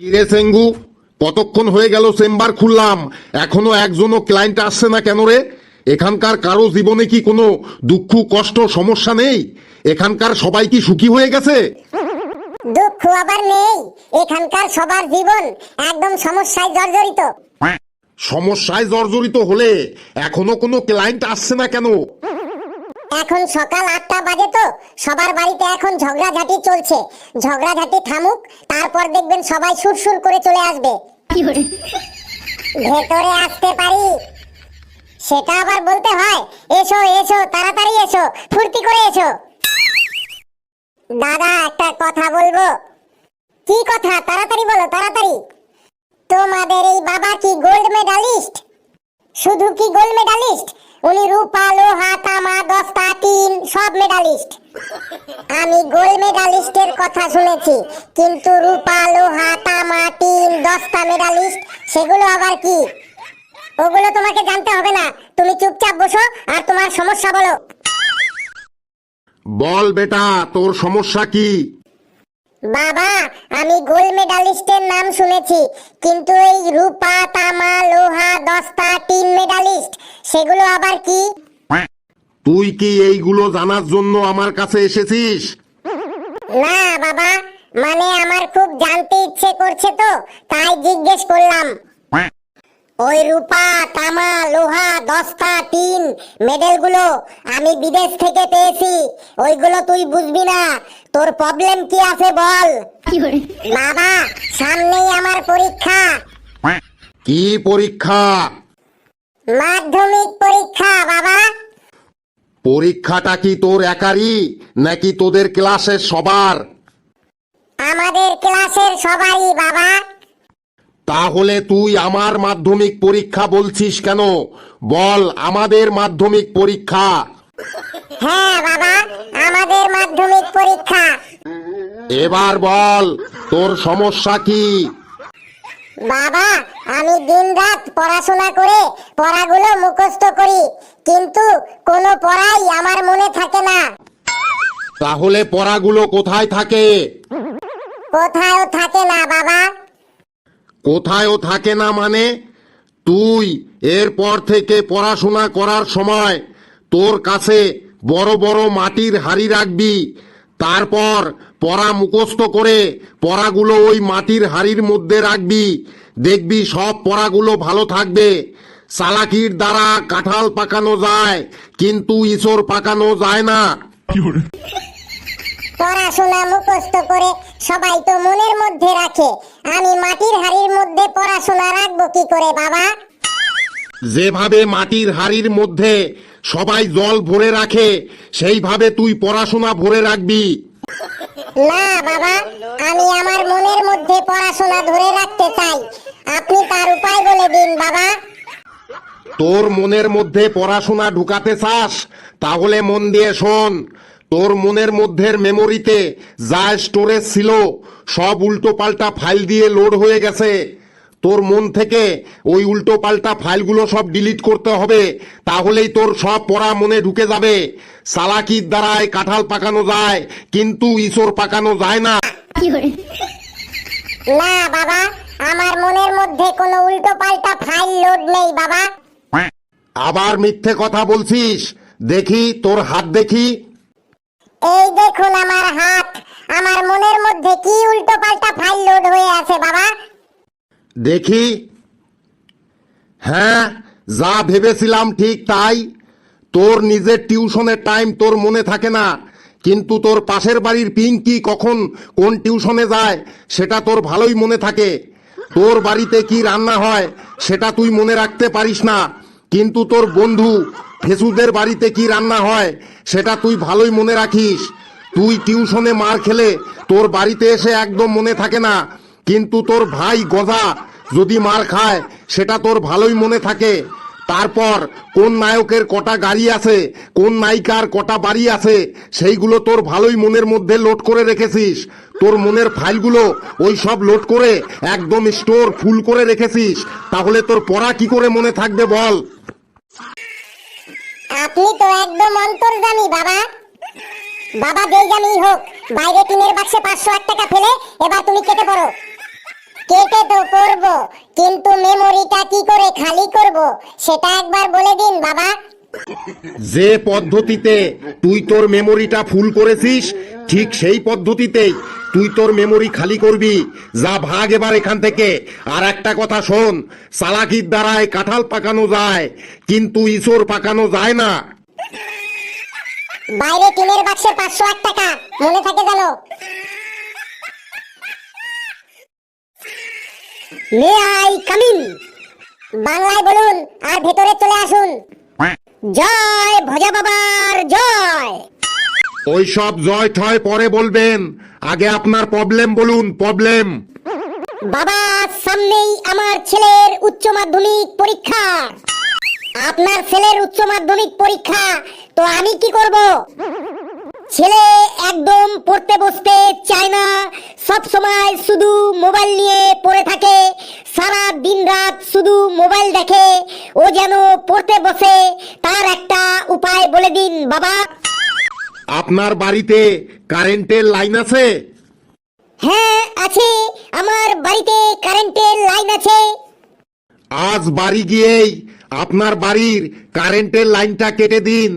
কিরে সেঙ্গু, কতক্ষণ হয়ে গেল চেম্বার খুললাম, এখনো একজনও ক্লায়েন্ট আসছে না কেন রে? এখানকার কারো জীবনে কি কোনো দুঃখ কষ্ট সমস্যা নেই? এখানকার সবাই কি সুখী হয়ে গেছে? দুঃখ আবার নেই, এখানকার সবার জীবন একদম সমস্যায় জর্জরিত। সমস্যায় জর্জরিত হলে এখনো কোনো ক্লায়েন্ট আসছে না কেন? এখন সকাল 8টা বাজে, তো সবার বাড়িতে এখন ঝগড়াঝাটি চলছে। ঝগড়াঝাটি থামুক, তারপর দেখবেন সবাই সুরসুর করে চলে আসবে। ভেতরে আসতে পারি? সেটা আবার বলতে হয়? এসো এসো, তাড়াতাড়ি এসো, ফুর্তি করে এসো। দাদা, একটা কথা বলবো। কি কথা? তাড়াতাড়ি বলো, তাড়াতাড়ি। তোমাদের এই বাবা কি গোল্ড মেডালিস্ট? শুধু কি গোল্ড মেডালিস্ট? উনি রূপা, লোহা, তামা, দস্তা, টিন সব মেডালিস্ট। আমি গোল্ড মেডালিস্টের কথা শুনেছি, কিন্তু রূপা, লোহা, তামা, টিন, দস্তা মেডালিস্ট সেগুলো আবার কি? ওগুলো তোমাকে জানতে হবে না, তুমি চুপচাপ বসো আর তোমার সমস্যা বলো। বল বেটা, তোর সমস্যা কি? বাবা, আমি গোল্ড মেডালিস্টের নাম শুনেছি, কিন্তু এই রূপা, তামা, লোহা, দস্তা, টিন মেডালিস্ট সেগুলো আবার কি? তুই কি এইগুলো জানার জন্য আমার কাছে এসেছিস? না বাবা, মানে আমার খুব জানতে ইচ্ছে করছে, তো তাই জিজ্ঞেস করলাম। ওই রূপা, তামা, লোহা, দস্তা, টিন মেডেলগুলো আমি বিদেশ থেকে পেয়েছি। ওইগুলো তুই বুঝবি না, তোর প্রবলেম কি আছে বল। বাবা, সামনেই আমার পরীক্ষা। কি পরীক্ষা? মাধ্যমিক পরীক্ষা বাবা। পরীক্ষাটা কি তোর একারই নাকি তোদের ক্লাসের সবার? আমাদের ক্লাসের সবারই বাবা। তাহলে তুই আমার মাধ্যমিক পরীক্ষা বলছিস কেন? বল, আমাদের মাধ্যমিক পরীক্ষা। হ্যাঁ বাবা, আমাদের মাধ্যমিক পরীক্ষা। এবার বল, তোর সমস্যা কি? বাবা, আমি দিনরাত পড়াশোনা করে পড়াগুলো মুখস্থ করি, কিন্তু কোনো পড়াই আমার মনে থাকে না। তাহলে পড়াগুলো কোথায় থাকে? কোথাও থাকে না বাবা। কোথায়ও থাকে না মানে? তুই এরপর থেকে পড়াশোনা করার সময় তোর কাছে বড় বড় মাটির হাঁড়ি রাখবি। তারপর পড়া মুখস্থ করে পড়াগুলো ওই মাটির হাঁড়ির মধ্যে রাখবি। দেখবি সব পড়াগুলো ভালো থাকবে। চালাকির দ্বারা কাঁঠাল পাকানো যায়, কিন্তু ইঁচড় পাকানো যায় না। পড়াশোনা মুখস্থ করে সবাই তো মনের মধ্যে রাখে, আমি মাটির হাড়ির মধ্যে পড়াশোনা রাখবো কি করে বাবা? যেভাবে মাটির হাঁড়ির মধ্যে সবাই জল ভরে রাখে, সেইভাবে তুই পড়াশোনা ভরে রাখবি। না বাবা, আমি আমার মনের মধ্যে পড়াশোনা ধরে রাখতে চাই, আপনি তার উপায় বলে দিন বাবা। তোর মনের মধ্যে পড়াশোনা ঢুকাতে চাস? তাহলে মন দিয়ে শোন। তোর মনের মধ্যে মেমোরিতে যা স্টোরেজ ছিল সব উল্টো পাল্টা ফাইল দিয়ে লোড হয়ে গেছে। তোর মন থেকে ওই উল্টো পাল্টা ফাইলগুলো সব ডিলিট করতে হবে, তাহলেই তোর সব পড়া মনে ঢুকে যাবে। চালাকির দ্বারায় কাঁঠাল পাকানো যায়, কিন্তু ইঁচড় পাকানো যায় না। না বাবা, আমার মনের মধ্যে কোনো উল্টো পাল্টা ফাইল লোড নেই বাবা। আবার মিথ্যে কথা বলছিস। দেখি তোর হাত দেখি। এই দেখুন আমার হাত, আমার মনের মধ্যে কি উল্টো পাল্টা ফাইল লোড হয়ে আছে বাবা? দেখি। হ্যাঁ, যা ভেবেছিলাম ঠিক তাই। তোর নিজের টিউশনের টাইম তোর মনে থাকে না, কিন্তু তোর পাশের বাড়ির পিঙ্কি কখন কোন টিউশনে যায় সেটা তোর ভালোই মনে থাকে। তোর বাড়িতে কি রান্না হয় সেটা তুই মনে রাখতে পারিস না, কিন্তু তোর বন্ধু ফেসুদের বাড়িতে কি রান্না হয় সেটা তুই ভালোই মনে রাখিস। তুই টিউশনে মার খেলে তোর বাড়িতে এসে একদম মনে থাকে না, কিন্তু তোর ভাই গজা যদি মার খায় সেটা তোর ভালোই মনে থাকে। তারপর কোন নায়কের কটা গাড়ি আছে, কোন নায়িকার কটা বাড়ি আছে, সেইগুলো তোর ভালোই মনের মধ্যে লোড করে রেখেছিস। তোর মনের ফাইলগুলো ওই সব লোড করে একদম স্টোর ফুল করে রেখেছিস। তাহলে তোর পড়া কি করে মনে থাকবে বল? আপনি তো একদম অন্তর্যামী বাবা। বাবা যেই জানি হোক, বাইরে টিনের বাক্সে 501 টাকা ফেলে এবার তুমি কেটে পড়ো। কেটে তো করব, কিন্তু মেমোরিটা কি করে খালি করব সেটা একবার বলে দিন বাবা। যে পদ্ধতিতে তুই তোর মেমোরিটা ফুল করেছিস, ঠিক সেই পদ্ধতিতেই তুই তোর মেমোরি খালি করবি। যা, ভাগ এবার এখান থেকে। আর একটা কথা শোন, চালাকির দ্বারায় কাঁঠাল পাকানো যায়, কিন্তু ইঁচড় পাকানো যায় না। বাইরে টিনের বাক্সে 501 টাকা, মনে থাকে জানো। May I come in? বাংলায় বলুন আর ভেতরে চলে আসুন। জয় ভোজা বাবার জয়। ওই সব জয় ঠয় পরে বলবেন, আগে আপনার প্রবলেম বলুন, প্রবলেম। বাবা, সামনেই আমার ছেলের উচ্চ মাধ্যমিক পরীক্ষা। আপনার ছেলের উচ্চ মাধ্যমিক পরীক্ষা, তো আমি কি করব? ছেলে একদম পড়তে বসতে চায় না, সব সময় শুধু মোবাইল নিয়ে পড়ে থাকে, সারা দিন রাত শুধু মোবাইল দেখে। ও যেন পড়তে বসে, তার একটা উপায় বলে দিন বাবা। আপনার বাড়িতে কারেন্টের লাইন আছে? হ্যাঁ আছে, আমার বাড়িতে কারেন্টের লাইন আছে। আজ বাড়ি গিয়েই আপনার বাড়ির কারেন্টের লাইনটা কেটে দিন,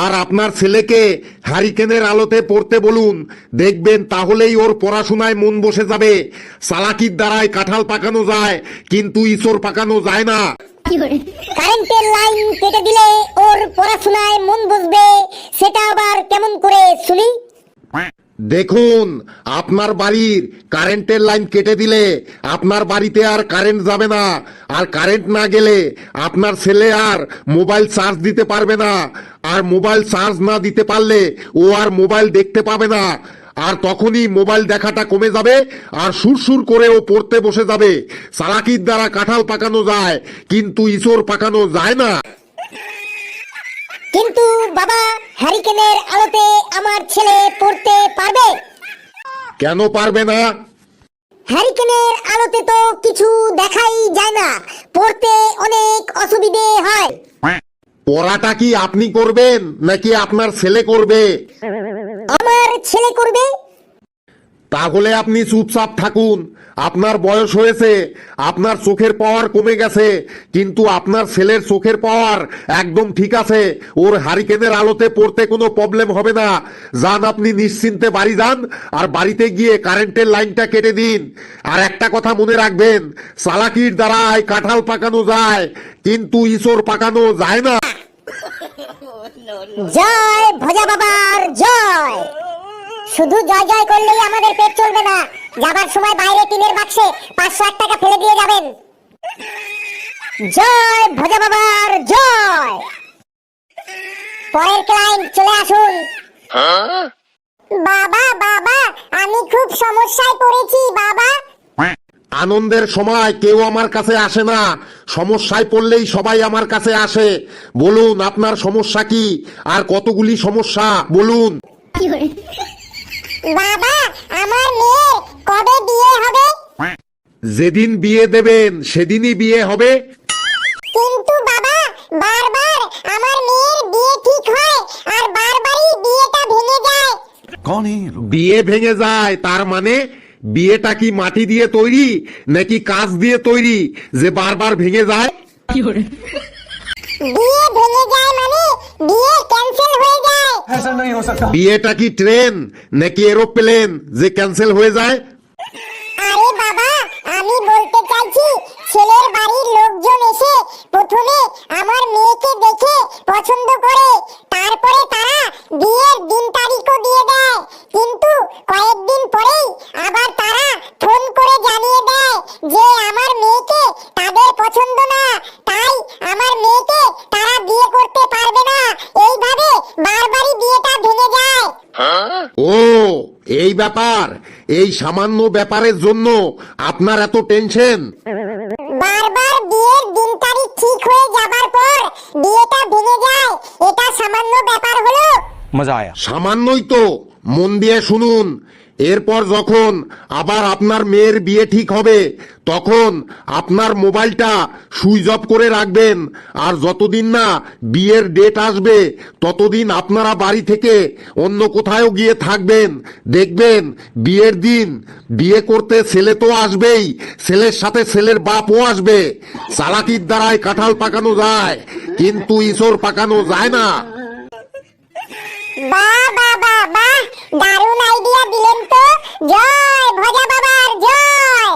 আর আপনার ছেলেকে হারিকেনের আলোতে পড়তে বলুন। দেখবেন তাহলেই ওর পড়াশোনায় মন বসে যাবে। চালাকির দ্বারায় কাঁঠাল পাকানো যায়, কিন্তু ইঁচড় পাকানো যায় না। কারেন্টের লাইন কেটে দিলে ওর পড়াশোনায় মন বসবে, সেটা আবার কেমন করে শুনি? দেখুন, আপনার বাড়ির কারেন্টের লাইন কেটে দিলে আপনার বাড়িতে আর কারেন্ট যাবে না, আর কারেন্ট না গেলে আপনার ছেলে আর মোবাইল চার্জ দিতে পারবে না, আর মোবাইল চার্জ না দিতে পারলে ও আর মোবাইল দেখতে পাবে না, আর তখনই মোবাইল দেখাটা কমে যাবে, আর সুরসুর করে ও পড়তে বসে যাবে। চালাকির দ্বারা কাঁঠাল পাকানো যায়, কিন্তু ইঁচড় পাকানো যায় না। কিন্তু বাবা, হ্যারিকেনের আলোতে আমার ছেলে পড়তে পারবে? কেন পারবে না? হ্যারিকেনের আলোতে তো কিছু দেখাই যায় না, পড়তে অনেক অসুবিধে হয়। পড়াটা কি আপনি করবেন নাকি আপনার ছেলে করবে? আমার ছেলে করবে। তাহলে আপনি চুপচাপ থাকুন। আপনার বয়স হয়েছে, আপনার চোখের পাওয়ার কমে গেছে, কিন্তু আপনার ছেলের চোখের পাওয়ার একদম ঠিক আছে। ওর হারিকেনের আলোতে পড়তে কোনো প্রবলেম হবে না। যান, আপনি নিশ্চিন্তে বাড়ি যান, আর বাড়িতে গিয়ে কারেন্টের লাইনটা কেটে দিন। আর একটা কথা মনে রাখবেন, চালাকির দ্বারায় কাঁঠাল পাকানো যায়, কিন্তু ইঁচড় পাকানো যায় না। জয় ভোজা বাবার জয়। শুধু জয় জয় করলেই আমাদের পেট চলবে না, যাবার সময় বাইরে টিনের বাক্সে 501 টাকা ফেলে দিয়ে যাবেন। জয় ভোজা বাবার জয়। পরের ক্লায়েন্ট চলে আসুন। বাবা বাবা, আমি খুব সমস্যায় পড়েছি বাবা। আনন্দের সময় কেউ আমার কাছে আসে না, সমস্যায় পড়লেই সবাই আমার কাছে আসে। বলুন আপনার সমস্যা কি, আর কতগুলি সমস্যা বলুন। বাবা, আমার মেয়ের কবে বিয়ে হবে? যেদিন বিয়ে দেবেন সেদিনই বিয়ে হবে। কিন্তু বাবা, বারবার আমার মেয়ের বিয়ে ঠিক হয়, আর বারবারই বিয়েটা ভেঙে যায়। कौन है ये लोग? বিয়ে ভেঙে যায় তার মানে বিয়েটা কি মাটি দিয়ে তৈরি নাকি কাঁচ দিয়ে তৈরি যে বারবার ভেঙে যায়? বিয়ে ভেঙে যায় মানে বিয়ে ক্যান্সেল হয়ে যায়। ऐसा नहीं हो सकता। বিয়েটা কি ট্রেন নাকি এরোপ্লেন যে ক্যান্সেল হয়ে যায়? আরে বাবা, আমি বলতে চাইছি, ছেলের বাড়ির লোকজন এসে প্রথমে আমার মেয়েকে দেখে পছন্দ করে, তারপরে তারা বিয়ের দিন তারিখও দিয়ে দেয়, কিন্তু কয়েকদিন পরেই আবার তারা ফোন করে জানিয়ে দেয় যে আমার মেয়েকে তাদের পছন্দ না, তাই আমার মেয়েকে তারা বিয়ে করতে পারবে না। এইভাবে বারবারই বিয়েটা ভেঙে যায়। ও, এই ব্যাপার। এই সামান্য ব্যাপারের জন্য আপনার এত টেনশন? বারবার বিয়ের দিন তারিখ ঠিক হয়ে যাবার পর বিয়েটা ভেঙে যায়, এটা সামান্য ব্যাপার হলো? मजा आया। সামান্যই তো। মন দিয়ে শুনুন, এরপর যখন আবার আপনার মেয়ের বিয়ে ঠিক হবে তখন আপনার মোবাইলটা সুইচ অফ করে রাখবেন। আর যতদিন না বিয়ের ডেট আসবে ততদিন আপনারা বাড়ি থেকে অন্য কোথাও গিয়ে থাকবেন। দেখবেন বিয়ের দিন বিয়ে করতে ছেলে তো আসবেই, ছেলের সাথে ছেলের বাপও আসবে। চালাকির দ্বারাই কাঁঠাল পাকানো যায়, কিন্তু ইঁচড় পাকানো যায় না। বাহ বাহ বাহ বাহ, দারুণ আইডিয়া দিলেন তো। জয় ভজা বাবার জয়।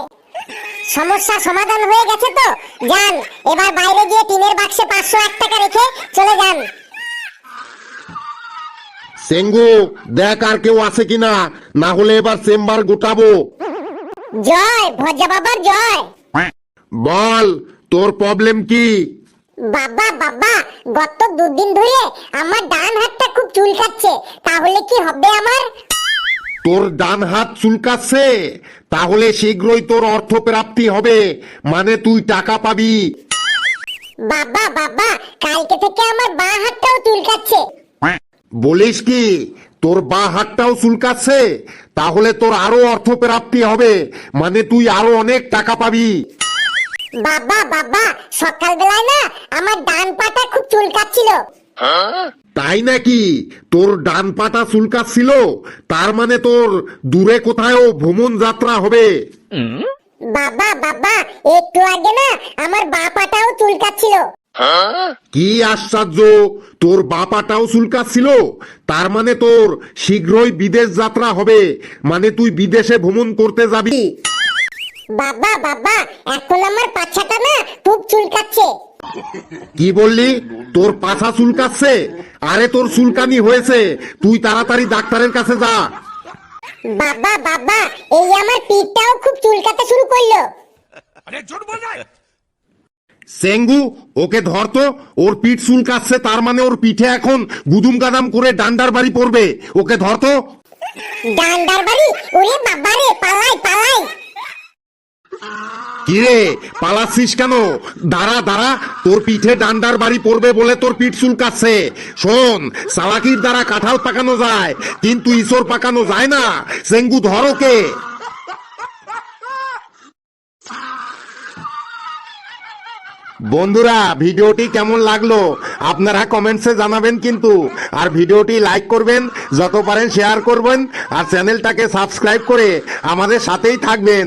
সমস্যা সমাধান হয়ে গেছে তো? যান এবার বাইরে গিয়ে টিনের বাক্সে 501 টাকা রেখে চলে যান। সেঙ্গু, দেখ আর কেউ আছে কিনা, না হলে এবার চেম্বার গোটাবো। জয় ভজা বাবার জয়। বল, তোর প্রবলেম কি? বাবা বাবা, গত 2 দিন ধরে আমার ডান হাতটা খুব চুলকাচ্ছে, তাহলে কি হবে আমার? তোর ডান হাত চুলকাচ্ছে? তাহলে শীঘ্রই তোর অর্থপ্রাপ্তি হবে, মানে তুই টাকা পাবি। বাবা বাবা, কালকে থেকে আমার বাঁ হাতটাও চুলকাচ্ছে। বলিস কি, তোর বাঁ হাতটাও চুলকাচ্ছে? তাহলে তোর আরো অর্থপ্রাপ্তি হবে, মানে তুই আরো অনেক টাকা পাবি। বাবা বাবা, সকালবেলায় না আমার ডান পাটা খুব চুলকাচ্ছিল। তাই নাকি? তোর ডান পাটা চুলকাচ্ছিল? তার মানে তোর দূরে কোথাও ভ্রমণ যাত্রা হবে। বাবা বাবা, একটু আগে না আমার বাঁ পাটাও চুলকাচ্ছিল। কি আশ্চর্য, তোর বাঁ পাটাও চুলকাচ্ছিল? তার মানে তোর শীঘ্রই বিদেশ যাত্রা হবে, মানে তুই বিদেশে ভ্রমণ করতে যাবি। বাবা বাবা, এখন আমার পাছাটা না খুব চুলকাচ্ছে। কি বললি? তোর পাছা চুলকাচ্ছে? আরে তোর চুলকানি হয়েছে, তুই তাড়াতাড়ি ডাক্তারের কাছে যা। বাবা বাবা, এই আমার পিঠটাও খুব চুলকাতে শুরু করলো। अरे झूठ बोल रहा है। সেঙ্গু, ওকে ধর তো। ওর পিঠ চুলকাচ্ছে, তার মানে ওর পিঠে এখন গুদুম গাদাম করে ডান্ডার বাড়ি পড়বে। ওকে ধর তো। ডান্ডার বাড়ি? ওরে বাবা রে, পালাই পালাই। কিরে, পালাচ্ছিস কেন? দাঁড়া দাঁড়া, তোর পিঠে ডান্ডার বাড়ি পড়বে বলে তোর পিঠ চুলকাচ্ছে। শোন, চালাকির দ্বারা কাঁঠাল পাকানো যায়, কিন্তু ইঁচড় পাকানো যায় না। সেঙ্গু, ধর ওকে। বন্ধুরা, ভিডিওটি কেমন লাগলো আপনারা কমেন্টসে জানাবেন কিন্তু। আর ভিডিওটি লাইক করবেন, যত পারেন শেয়ার করবেন, আর চ্যানেলটাকে সাবস্ক্রাইব করে আমাদের সাথেই থাকবেন।